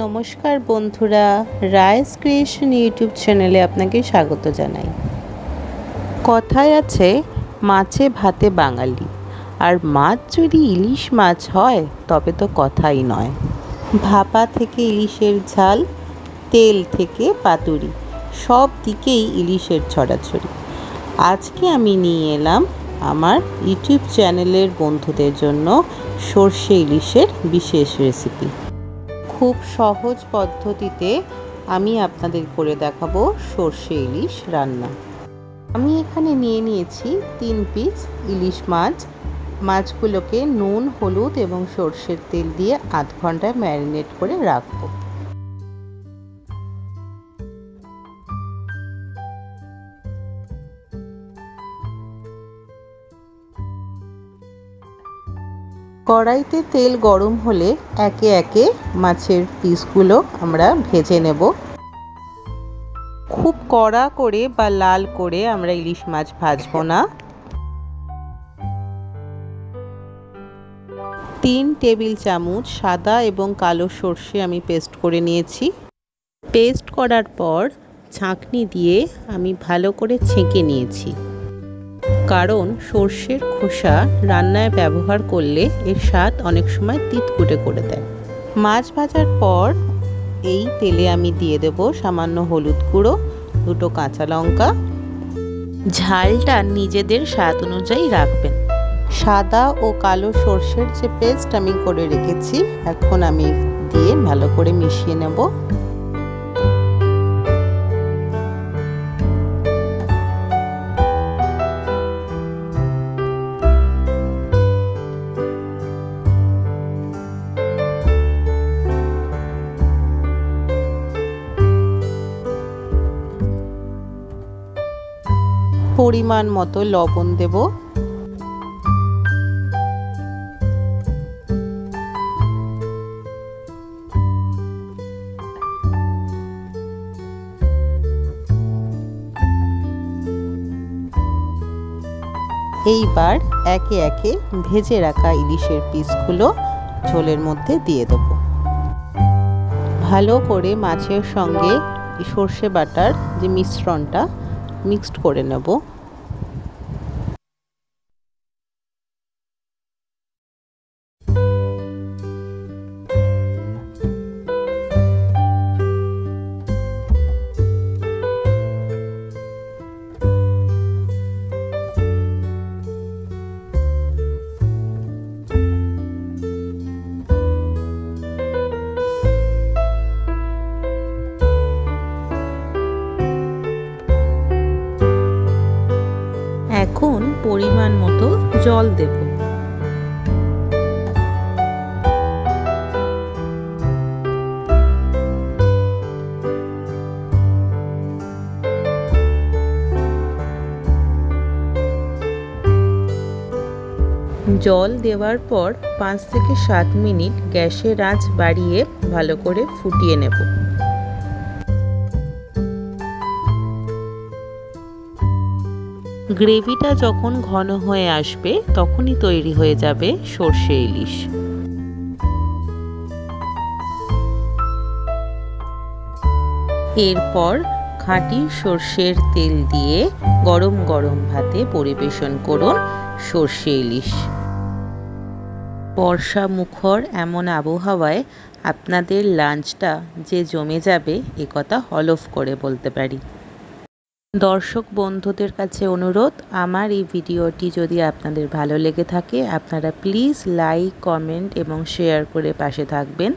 নমস্কার বন্ধুরা, rice creation YouTube চ্যানেলে আপনাকে স্বাগত জানাই। কথায় আছে মাছে ভাতে বাঙালি, আর মাছ যদি ইলিশ মাছ হয় তবে তো কথাই নয়। ভাপা থেকে ইলিশের ঝাল, তেল থেকে পাতুরি, সব দিকেই ইলিশের ছড়াছড়ি। আজকে আমি নিয়ে এলাম আমার ইউটিউব চ্যানেলের বন্ধুদের জন্য সর্ষে ইলিশের বিশেষ রেসিপি। খুব সহজ পদ্ধতিতে আমি আপনাদের করে দেখাবো সর্ষে ইলিশ রান্না। আমি এখানে নিয়ে নিয়েছি 3 পিস ইলিশ মাছ। মাছগুলোকে নুন, হলুদ এবং সর্ষের তেল দিয়ে আধ ঘন্টা ম্যারিনেট করে রাখবো। কড়াইতে তেল গরম হলে একে একে মাছের পিসগুলো আমরা ভেজে নেব। খুব কড়া করে বা লাল করে আমরা ইলিশ মাছ ভাজবো না। 3 টেবিল চামচ সাদা এবং কালো সর্ষে আমি পেস্ট করে নিয়েছি। পেস্ট করার পর ছাঁকনি দিয়ে আমি ভালো করে ছেঁকে নিয়েছি, কারণ সর্ষের খোসা রান্নায় ব্যবহার করলে এর স্বাদ অনেক সময় তিতকুটে করে দেয়। মাছ ভাজার পর এই তেলে আমি দিয়ে দেব সামান্য হলুদ গুঁড়ো, 2 কাঁচা লঙ্কা। ঝালটা নিজেদের স্বাদ অনুযায়ী রাখবেন। সাদা ও কালো সর্ষের যে পেস্ট আমি করে রেখেছি, এখন আমি দিয়ে ভালো করে মিশিয়ে নেব। পরিমাণ মতো লবণ দেব। এইবার একে একে ভেজে রাখা ইলিশের পিসগুলো ঝোলের মধ্যে দিয়ে দেব। ভালো করে মাছের সঙ্গে সর্ষে বাটার যে মিশ্রণটা মিক্সড করে নেব। এখন পরিমাণ মতো জল দেব। জল দেওয়ার পর 5 থেকে 7 মিনিট গ্যাসের আঁচ বাড়িয়ে ভালো করে ফুটিয়ে নেব। গ্রেভিটা যখন ঘন হয়ে আসবে তখনই তৈরি হয়ে যাবে সর্ষে ইলিশ। এরপর খাঁটি সর্ষের তেল দিয়ে গরম গরম ভাতে পরিবেশন করুন সর্ষে ইলিশ। বর্ষা মুখর এমন আবহাওয়ায় আপনাদের লাঞ্চটা যে জমে যাবে এ কথা হলফ করে বলতে পারি। দর্শক বন্ধুদের কাছে অনুরোধ, আমার এই ভিডিওটি যদি আপনাদের ভালো লেগে থাকে আপনারা প্লিজ লাইক, কমেন্ট এবং শেয়ার করে পাশে থাকবেন।